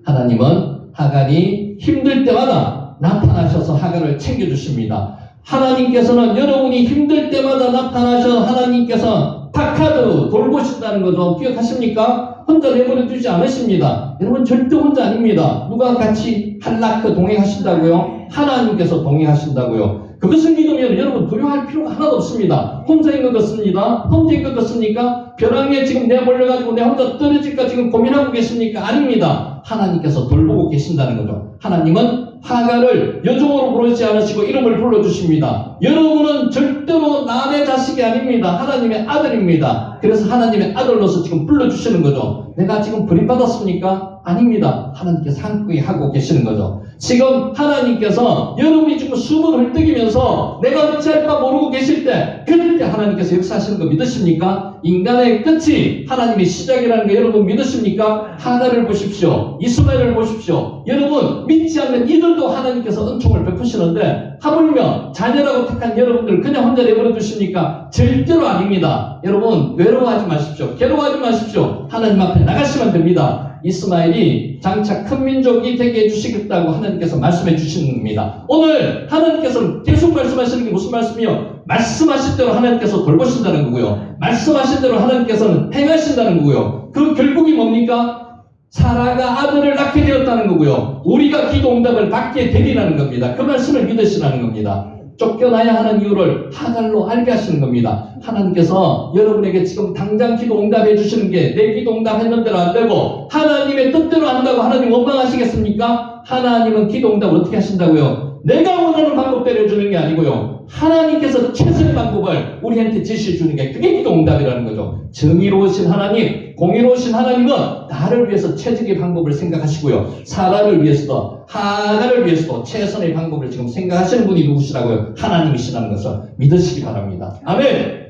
하나님은 하갈이 힘들 때마다 나타나셔서 하갈을 챙겨주십니다. 하나님께서는 여러분이 힘들 때마다 나타나셔서 하나님께서 타카드 돌보신다는 거죠. 기억하십니까? 혼자 내버려 두지 않으십니다. 여러분 절대 혼자 아닙니다. 누가 같이 한라크 동행하신다고요? 하나님께서 동행하신다고요. 그것을 믿으면 여러분 두려워할 필요가 하나도 없습니다. 혼자인 것 같습니다. 혼자인 것 같습니까? 벼랑에 지금 내몰려가지고 내 혼자 떨어질까 지금 고민하고 계십니까? 아닙니다. 하나님께서 돌보고 계신다는 거죠. 하나님은 하갈을 여종으로 부르지 않으시고 이름을 불러주십니다. 여러분은 절대로 남의 자식이 아닙니다. 하나님의 아들입니다. 그래서 하나님의 아들로서 지금 불러주시는 거죠. 내가 지금 버림받았습니까? 아닙니다. 하나님께서 함께 하고 계시는 거죠. 지금 하나님께서 여러분이 지금 숨을 헐떡이면서 내가 어찌할 바 모르고 계실 때 그때 하나님께서 역사하시는 거 믿으십니까? 인간의 끝이 하나님의 시작이라는 거 여러분 믿으십니까? 하갈을 보십시오. 이스마엘을 보십시오. 여러분 믿지 않는 이들도 하나님께서 은총을 베푸시는데 하물며 자녀라고 택한 여러분들 그냥 혼자 내버려 두십니까? 절대로 아닙니다. 여러분 외로워하지 마십시오. 괴로워하지 마십시오. 하나님 앞에 나가시면 됩니다. 이스마엘이 장차 큰 민족이 되게 해주시겠다고 하나님께서 말씀해 주시는 겁니다. 오늘 하나님께서는 계속 말씀하시는 게 무슨 말씀이요? 말씀하신 대로 하나님께서 돌보신다는 거고요. 말씀하신 대로 하나님께서는 행하신다는 거고요. 그 결국이 뭡니까? 사라가 아들을 낳게 되었다는 거고요. 우리가 기도 응답을 받게 되리라는 겁니다. 그 말씀을 믿으시라는 겁니다. 쫓겨나야 하는 이유를 하갈로 알게 하시는 겁니다. 하나님께서 여러분에게 지금 당장 기도 응답해 주시는 게 내 기도 응답했는 대로 안 되고 하나님의 뜻대로 한다고 하나님 원망하시겠습니까? 하나님은 기도 응답을 어떻게 하신다고요? 내가 원하는 방법대로 해주는 게 아니고요. 하나님께서 최선의 방법을 우리한테 지시해 주는 게 그게 기도 응답이라는 거죠. 정의로우신 하나님, 공의로우신 하나님은 나를 위해서 최적의 방법을 생각하시고요. 사라를 위해서도 하갈을 위해서도 최선의 방법을 지금 생각하시는 분이 누구시라고요? 하나님이시라는 것을 믿으시기 바랍니다. 아멘.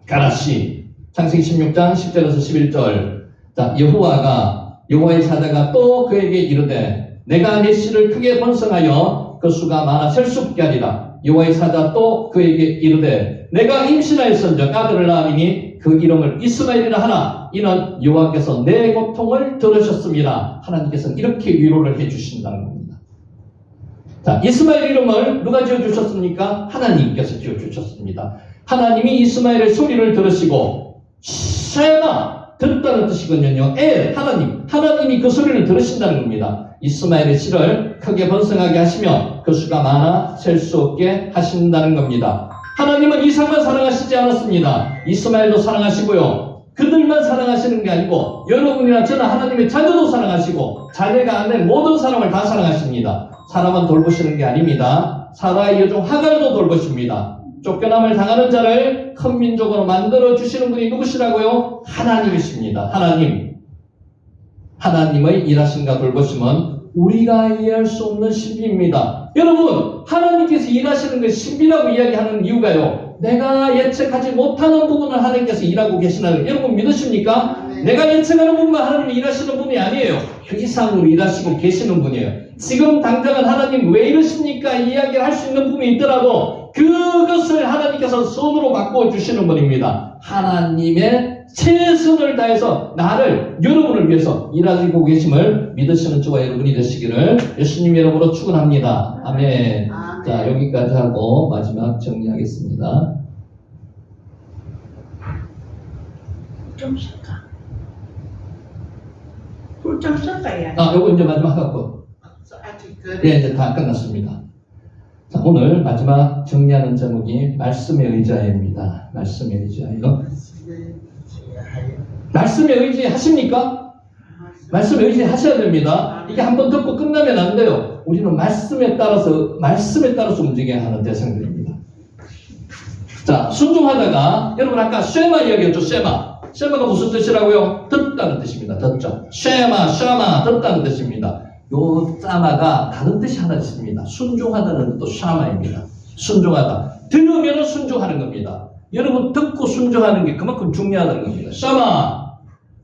가라시 창세기 16장 10절에서 11절. 자, 여호와의 사자가 또 그에게 이르되 내가 내 씨를 크게 번성하여 그 수가 많아 셀 수 없게 하리라. 여호와의 사자 또 그에게 이르되 내가 임신하였은즉 아들을 낳으리니 그 이름을 이스마엘이라 하나 이는 여호와께서 내 고통을 들으셨습니다. 하나님께서는 이렇게 위로를 해주신다는 겁니다. 자, 이스마엘 이름을 누가 지어주셨습니까? 하나님께서 지어주셨습니다. 하나님이 이스마엘의 소리를 들으시고 샤야마 듣다는 뜻이거든요. 하나님이 그 소리를 들으신다는 겁니다. 이스마엘의 씨를 크게 번성하게 하시며 그 수가 많아 셀 수 없게 하신다는 겁니다. 하나님은 이삭만 사랑하시지 않았습니다. 이스마엘도 사랑하시고요. 그들만 사랑하시는 게 아니고 여러분이나 저나 하나님의 자녀도 사랑하시고 자녀가 아닌 모든 사람을 다 사랑하십니다. 사람은 돌보시는 게 아닙니다. 사라의 여종 하갈도 돌보십니다. 쫓겨남을 당하는 자를 큰 민족으로 만들어 주시는 분이 누구시라고요? 하나님이십니다. 하나님의 일하심과 돌보심은 우리가 이해할 수 없는 신비입니다. 여러분, 하나님께서 일하시는 걸 신비라고 이야기하는 이유가요. 내가 예측하지 못하는 부분을 하나님께서 일하고 계시나요? 여러분 믿으십니까? 내가 예측하는 부분만 하나님이 일하시는 분이 아니에요. 그 이상으로 일하시고 계시는 분이에요. 지금 당장은 하나님 왜 이러십니까? 이야기를 할 수 있는 부분이 있더라도 그것을 하나님께서 손으로 바꾸어 주시는 분입니다. 하나님의 최선을 다해서 여러분을 위해서 일하시고 계심을 믿으시는 저와 여러분이 되시기를 예수님 이름으로 축원합니다. 아멘. 자, 여기까지 하고 마지막 정리하겠습니다. 좀 쓸까? 불 좀 쓸까요? 요거 이제 마지막 하고. 아직 네, 이제 다 끝났습니다. 자, 오늘 마지막 정리하는 제목이 말씀의 의지하여입니다. 말씀의 의지하여. 말씀에 의지하십니까? 말씀에 의지하셔야 됩니다. 이게 한번 듣고 끝나면 안 돼요. 우리는 말씀에 따라서 움직여야 하는 대상들입니다. 자, 순종하다가 여러분 아까 쉐마 이야기했죠. 쉐마가 무슨 뜻이라고요? 듣다는 뜻입니다. 듣죠. 쉐마 듣다는 뜻입니다. 요 짜마가 다른 뜻이 하나 있습니다. 순종하다는 뜻도 샤마입니다. 순종하다. 들으면 순종하는 겁니다. 여러분 듣고 순종하는 게 그만큼 중요하다는 겁니다. 샤마.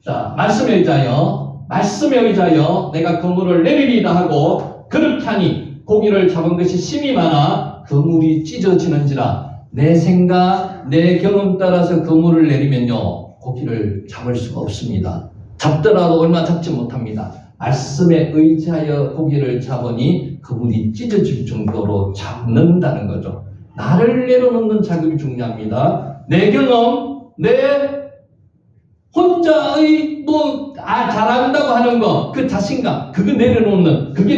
자, 말씀에 의지하여 내가 그물을 내리리다 하고 그렇게 하니 고기를 잡은 것이 심이 많아 그물이 찢어지는지라. 내 생각, 내 경험 따라서 그물을 내리면요 고기를 잡을 수가 없습니다. 잡더라도 얼마 잡지 못합니다. 말씀에 의지하여 고기를 잡으니 그물이 찢어질 정도로 잡는다는 거죠. 나를 내려놓는 작업이 중요합니다. 내 경험, 내 혼자의 잘한다고 하는 거, 그 자신감, 그게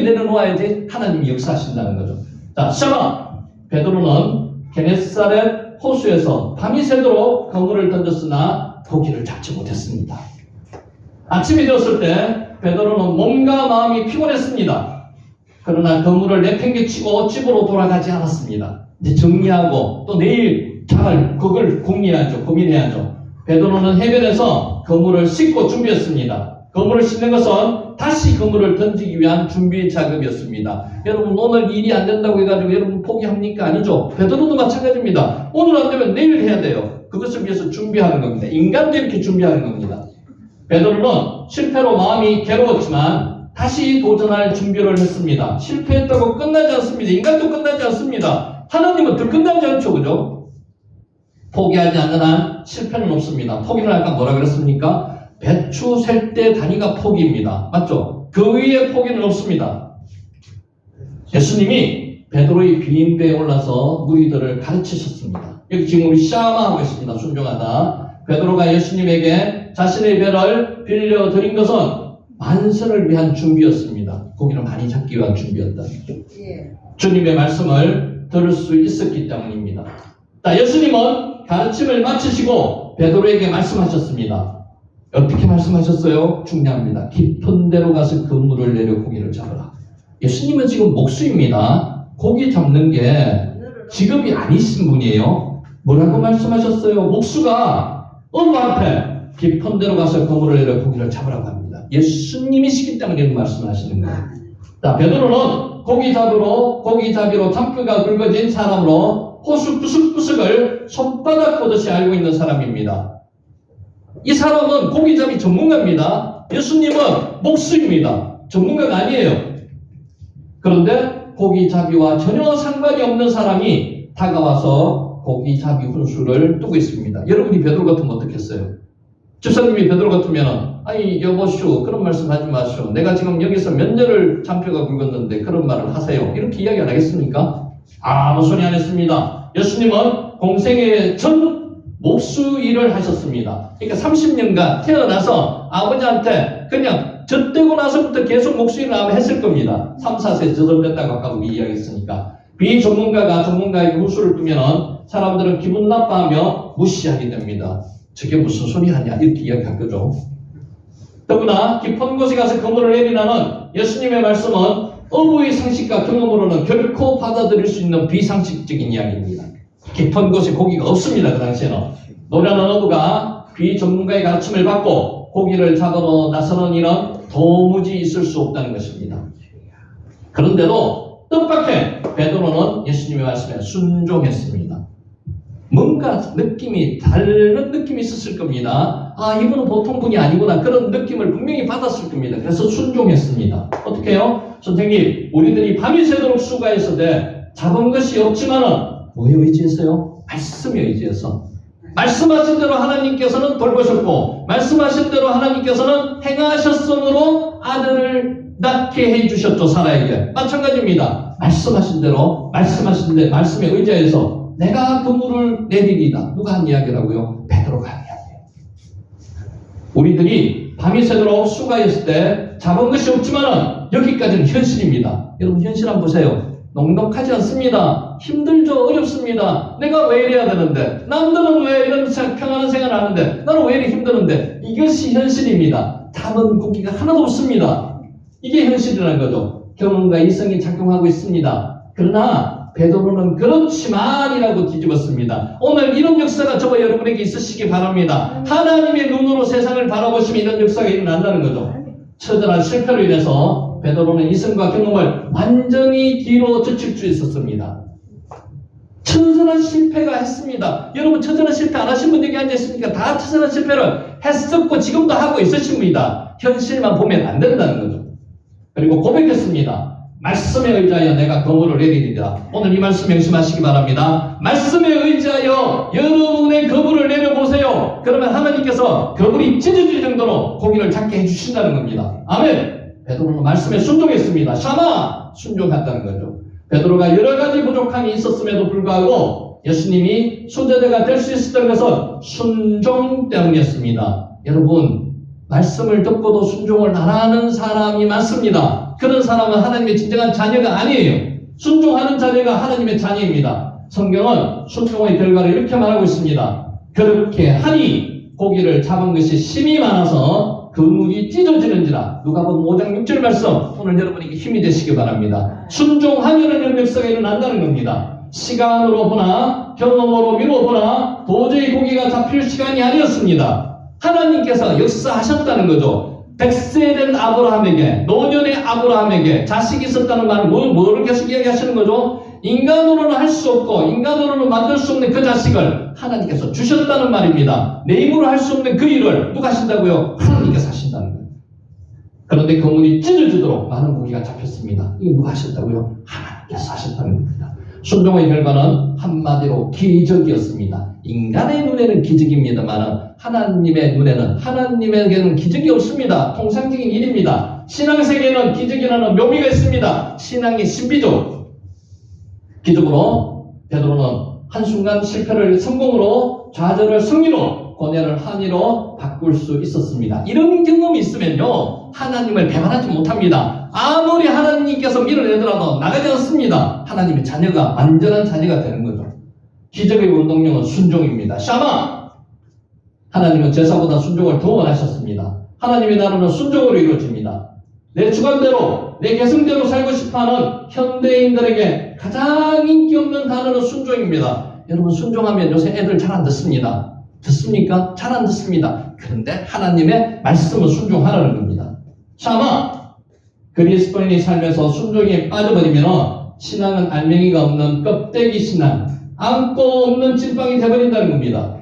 내려놓아야지 하나님이 역사하신다는 거죠. 자, 샤마. 베드로는 게네사렛 호수에서 밤이 새도록 그물을 던졌으나 고기를 잡지 못했습니다. 아침이 되었을 때 베드로는 몸과 마음이 피곤했습니다. 그러나 그물을 내팽개치고 집으로 돌아가지 않았습니다. 이제 정리하고 또 내일 그걸 고민해야죠. 베드로는 해변에서 그물을 싣고 준비했습니다. 그물을 싣는 것은 다시 그물을 던지기 위한 준비 작업이었습니다. 여러분 오늘 일이 안 된다고 해가지고 여러분 포기합니까? 아니죠. 베드로도 마찬가지입니다. 오늘 안 되면 내일 해야 돼요. 그것을 위해서 준비하는 겁니다. 인간도 이렇게 준비하는 겁니다. 베드로는 실패로 마음이 괴로웠지만 다시 도전할 준비를 했습니다. 실패했다고 끝나지 않습니다. 인간도 끝나지 않습니다. 하나님은 더 끝나지 않죠. 그죠? 포기하지 않는 한 실패는 없습니다. 포기는 아까 뭐라 그랬습니까? 배추 셀 때 단위가 포기입니다. 맞죠? 그 위에 포기는 없습니다. 예수님이 베드로의 비인배에 올라서 무리들을 가르치셨습니다. 여기 지금 우리 샤마하고 있습니다. 순종하다. 베드로가 예수님에게 자신의 배를 빌려드린 것은 만선을 위한 준비였습니다. 고기를 많이 잡기 위한 준비였다. 주님의 말씀을 들을 수 있었기 때문입니다. 자, 예수님은 가르침을 마치시고 베드로에게 말씀하셨습니다. 어떻게 말씀하셨어요? 중요합니다. 깊은 데로 가서 그물을 내려 고기를 잡으라. 예수님은 지금 목수입니다. 고기 잡는 게 직업이 아니신 분이에요. 뭐라고 말씀하셨어요? 목수가 어느 앞에 깊은 데로 가서 그물을 내려 고기를 잡으라고 합니다. 예수님이시기 때문에 이런 말씀을 하시는 거예요. 자, 베드로는 고기잡이로 잔뼈가 굵어진 사람으로 호수 부스럭부스럭을 손바닥 보듯이 알고 있는 사람입니다. 이 사람은 고기잡이 전문가입니다. 예수님은 목수입니다. 전문가가 아니에요. 그런데 고기잡이와 전혀 상관이 없는 사람이 다가와서 고기잡이 훈수를 두고 있습니다. 여러분이 베드로 같으면 어떻겠어요? 집사님이 베드로 같으면 아니 여보슈 그런 말씀 하지 마시오. 내가 지금 여기서 몇 년을 잔뼈가 굵었는데 그런 말을 하세요. 이렇게 이야기 안 하겠습니까? 아무 소리 안 했습니다. 예수님은 공생의 전 목수 일을 하셨습니다. 그러니까 30년간 태어나서 아버지한테 그냥 젖대고 나서부터 계속 목수 일을 아마 했을 겁니다. 3, 4세 젖어댔다고 아까 우리 이야기했으니까. 비전문가가 전문가에게 무술을 두면은 사람들은 기분 나빠하며 무시하게 됩니다. 저게 무슨 소리 하냐 이렇게 이야기할 거죠. 더구나 깊은 곳에 가서 그물을 내리라는 예수님의 말씀은 어부의 상식과 경험으로는 결코 받아들일 수 있는 비상식적인 이야기입니다. 깊은 곳에 고기가 없습니다. 그 당시에는. 노련한 어부가 비전문가의 가르침을 받고 고기를 잡으러 나서는 일은 도무지 있을 수 없다는 것입니다. 그런데도 뜻밖의 베드로는 예수님의 말씀에 순종했습니다. 뭔가 느낌이 다른 느낌이 있었을 겁니다. 아, 이분은 보통 분이 아니구나. 그런 느낌을 분명히 받았을 겁니다. 그래서 순종했습니다. 어떻게 해요? 선생님, 우리들이 밤이 새도록 수고했을 때 잡은 것이 없지만은 뭐에 의지했어요? 말씀에 의지해서. 말씀하신 대로 하나님께서는 돌보셨고 말씀하신 대로 하나님께서는 행하셨으므로 아들을 낳게 해주셨죠. 사라에게. 마찬가지입니다. 말씀하신 대로 말씀에 의지해서 내가 그물을 내리리다. 누가 한 이야기라고요? 베드로가 한 이야기예요. 우리들이 밤이 새도록 수고했을 때 잡은 것이 없지만 여기까지는 현실입니다. 여러분 현실 한번 보세요. 넉넉하지 않습니다. 힘들죠. 어렵습니다. 내가 왜 이래야 되는데 남들은 왜 이런 평안한 생활을 하는데 나는 왜 이렇게 힘드는데 이것이 현실입니다. 담은 고기가 하나도 없습니다. 이게 현실이라는 거죠. 경험과 이성이 작용하고 있습니다. 그러나 베드로는 그렇지만이라고 뒤집었습니다. 오늘 이런 역사가 저와 여러분에게 있으시기 바랍니다. 하나님의 눈으로 세상을 바라보시면 이런 역사가 일어난다는 거죠. 처절한 실패로 인해서 베드로는 이성과 경험을 완전히 뒤로 젖힐 수 있었습니다. 처절한 실패가 했습니다. 여러분 처절한 실패 안 하신 분 여기 앉아있습니까? 다 처절한 실패를 했었고 지금도 하고 있으십니다. 현실만 보면 안 된다는 거죠. 그리고 고백했습니다. 말씀에 의지하여 내가 그물을 내리리라. 오늘 이 말씀 명심하시기 바랍니다. 말씀에 의지하여 여러분의 그물을 내려보세요. 그러면 하나님께서 그물이 찢어질 정도로 고기를 잡게 해주신다는 겁니다. 아멘. 베드로는 말씀에 순종했습니다. 샤마 순종했다는 거죠. 베드로가 여러 가지 부족함이 있었음에도 불구하고 예수님이 수제자가 될 수 있었던 것은 순종 때문이었습니다. 여러분 말씀을 듣고도 순종을 안 하는 사람이 많습니다. 그런 사람은 하나님의 진정한 자녀가 아니에요. 순종하는 자녀가 하나님의 자녀입니다. 성경은 순종의 결과를 이렇게 말하고 있습니다. 그렇게 하니 고기를 잡은 것이 심이 많아서 그물이 찢어지는지라. 누가복음 5장 6절 말씀 오늘 여러분에게 힘이 되시기 바랍니다. 순종하면은 이런 역사가 일어난다는 겁니다. 시간으로 보나 경험으로 미뤄보나 도저히 고기가 잡힐 시간이 아니었습니다. 하나님께서 역사하셨다는 거죠. 100세 된 아브라함에게, 노년의 아브라함에게 자식이 있었다는 말은 뭐를 계속 이야기하시는 거죠? 인간으로는 할 수 없고 인간으로는 만들 수 없는 그 자식을 하나님께서 주셨다는 말입니다. 내 힘으로 할 수 없는 그 일을 누가 하신다고요? 하나님께서 하신다는 거예요. 그런데 그물이 찢어지도록 많은 고기가 잡혔습니다. 이게 누가 하셨다고요? 하나님께서 하셨다는 겁니다. 순종의 결과는 한마디로 기적이었습니다. 인간의 눈에는 기적입니다만 하나님의 눈에는, 하나님에게는 기적이 없습니다. 통상적인 일입니다. 신앙세계에는 기적이라는 묘미가 있습니다. 신앙의 신비죠. 기적으로 베드로는 한순간 실패를 성공으로, 좌절을 승리로, 고뇌를 한의로 바꿀 수 있었습니다. 이런 경험이 있으면요 하나님을 배반하지 못합니다. 아무리 하나님께서 밀어내더라도 나가지 않습니다. 하나님의 자녀가, 완전한 자녀가 되는 거죠. 기적의 원동력은 순종입니다. 샤마! 하나님은 제사보다 순종을 더 원하셨습니다. 하나님의 나라는 순종으로 이루어집니다. 내 주관대로, 내 개성대로 살고 싶어하는 현대인들에게 가장 인기 없는 단어는 순종입니다. 여러분 순종하면 요새 애들 잘 안 듣습니다. 듣습니까? 잘 안 듣습니다. 그런데 하나님의 말씀은 순종하라는 겁니다. 샤마! 그리스도인이 살면서 순종에 빠져버리면 신앙은 알맹이가 없는 껍데기 신앙, 안고 없는 찐빵이 되어버린다는 겁니다.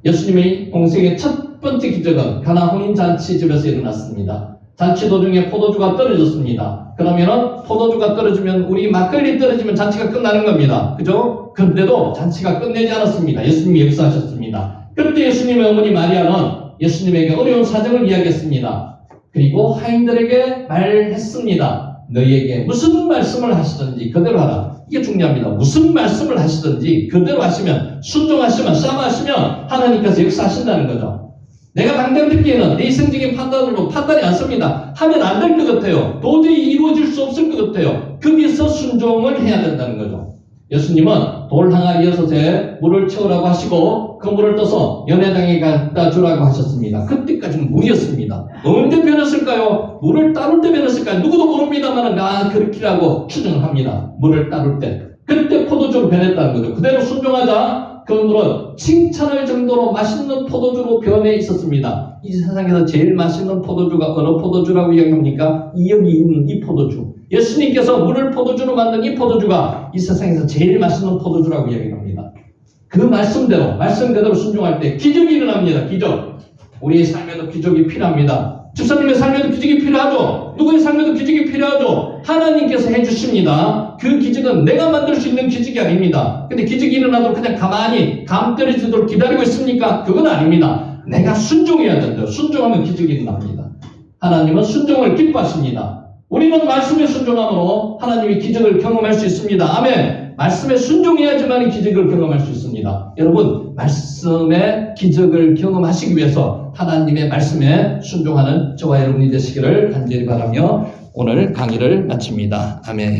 예수님의 공생의 첫 번째 기적은 가나 혼인잔치집에서 일어났습니다. 잔치 도중에 포도주가 떨어졌습니다. 그러면은 포도주가 떨어지면 우리 막걸리 떨어지면 잔치가 끝나는 겁니다. 그죠? 그런데도 잔치가 끝내지 않았습니다. 예수님이 역사하셨습니다. 그때 예수님의 어머니 마리아는 예수님에게 어려운 사정을 이야기했습니다. 그리고 하인들에게 말했습니다. 너희에게 무슨 말씀을 하시든지 그대로 하라. 이게 중요합니다. 무슨 말씀을 하시든지 그대로 하시면, 순종하시면, 싸움하시면 하나님께서 역사하신다는 거죠. 내가 당장 듣기에는 내 이성적인 판단으로 판단이 안 섭니다. 하면 안 될 것 같아요. 도저히 이루어질 수 없을 것 같아요. 거기서 순종을 해야 된다는 거죠. 예수님은 돌 항아리 6에 물을 채우라고 하시고 그 물을 떠서 연회장에 갖다 주라고 하셨습니다. 그때까지는 물이었습니다. 언제 변했을까요? 물을 따를 때 변했을까요? 누구도 모릅니다만 그렇게라고 추정을 합니다. 물을 따를 때. 그때 포도주로 변했다는 거죠. 그대로 순종하자 그 물은 칭찬할 정도로 맛있는 포도주로 변해 있었습니다. 이 세상에서 제일 맛있는 포도주가 어느 포도주라고 이야기합니까? 여기 있는 이 포도주. 예수님께서 물을 포도주로 만든 이 포도주가 이 세상에서 제일 맛있는 포도주라고 이야기합니다. 그 말씀대로 순종할 때 기적이 일어납니다. 기적. 우리의 삶에도 기적이 필요합니다. 집사님의 삶에도 기적이 필요하죠. 누구의 삶에도 기적이 필요하죠. 하나님께서 해주십니다. 그 기적은 내가 만들 수 있는 기적이 아닙니다. 근데 기적이 일어나도 그냥 가만히 감 떨어지도록 기다리고 있습니까? 그건 아닙니다. 내가 순종해야 된다. 순종하면 기적이 일어납니다. 하나님은 순종을 기뻐하십니다. 우리는 말씀에 순종함으로 하나님이 기적을 경험할 수 있습니다. 아멘. 말씀에 순종해야지만 기적을 경험할 수 있습니다. 여러분, 말씀의 기적을 경험하시기 위해서 하나님의 말씀에 순종하는 저와 여러분이 되시기를 간절히 바라며 오늘 강의를 마칩니다. 아멘.